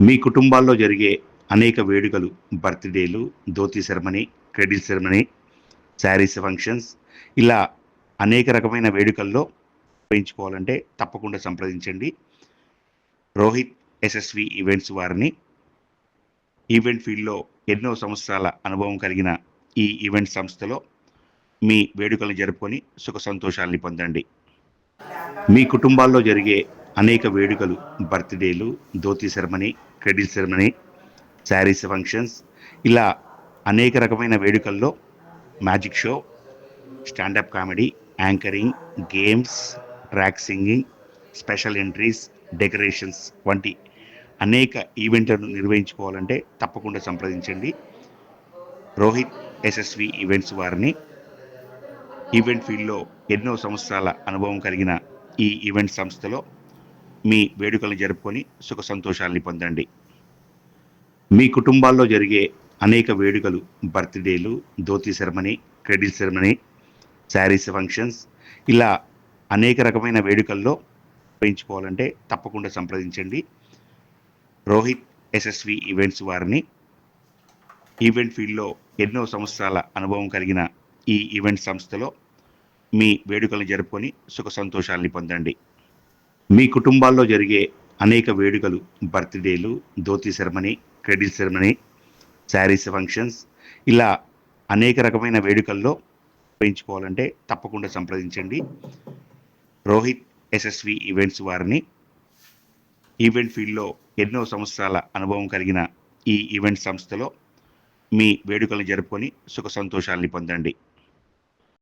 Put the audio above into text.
మీ కుటుంబాల్లో జరిగే అనేక వేడుకలు, బర్త్‌డేలు, dhoti ceremony, cradle ceremony, saris functions ఇలా అనేక రకమైన వేడుకల్లో వేయించుకోవాలంటే తప్పకుండా సంప్రదించండి. రోహిత్ ఎస్ఎస్‌వి ఈవెంట్స్ వారిని. ఈవెంట్ ఫీల్డ్‌లో ఎన్నో సంవత్సరాల అనుభవం కలిగిన ఈ ఈవెంట్ సంస్థలో మీ వేడుకలను జరుపుకొని సుఖ సంతోషాల్ని పొందండి. మీ కుటుంబాల్లో జరిగే అనేక వేడుకలు, బర్త్‌డేలు, dhoti ceremony, cradle ceremony, saris functions ఇలా అనేక రకమైన వేడుకల్లో magic show, standup comedy, anchoring, games, track singing, special entries, decorations వంటి అనేక ఈవెంట్లను నిర్వహించుకోవాలంటే తప్పకుండా సంప్రదించండి. రోహిత్ ఎస్ఎస్‌వి ఈవెంట్స్ వారిని. ఈవెంట్ ఫీల్డ్‌లో ఎన్నో సంవత్సరాల అనుభవం కలిగిన ఈ ఈవెంట్ సంస్థలో మీ వేడుకలను జరుపుకొని సుఖ సంతోషాల్ని పొందండి. మీ కుటుంబాల్లో జరిగే అనేక వేడుకలు, బర్త్‌డేలు, dhoti ceremony, cradle ceremony, saris functions ఇలా అనేక రకమైన వేడుకల్లో వేయించుకోవాలంటే తప్పకుండా సంప్రదించండి. రోహిత్ ఎస్ఎస్‌వి ఈవెంట్స్ వారిని. ఈవెంట్ ఫీల్డ్‌లో ఎన్నో సంవత్సరాల అనుభవం కలిగిన ఈ ఈవెంట్ సంస్థలో మీ వేడుకలను జరుపుకొని సుఖ సంతోషాల్ని పొందండి. మీ కుటుంబాల్లో జరిగే అనేక వేడుకలు, బర్త్‌డేలు, dhoti ceremony, cradle ceremony, saris functions ఇలా అనేక రకమైన వేడుకల్లో వేయించుకోవాలంటే తప్పకుండా సంప్రదించండి. రోహిత్ ఎస్ఎస్‌వి ఈవెంట్స్ వారిని. ఈవెంట్ ఫీల్డ్‌లో ఎన్నో సంవత్సరాల అనుభవం కలిగిన ఈ ఈవెంట్ సంస్థలో మీ వేడుకలను జరుపుకొని సుఖ సంతోషాల్ని పొందండి.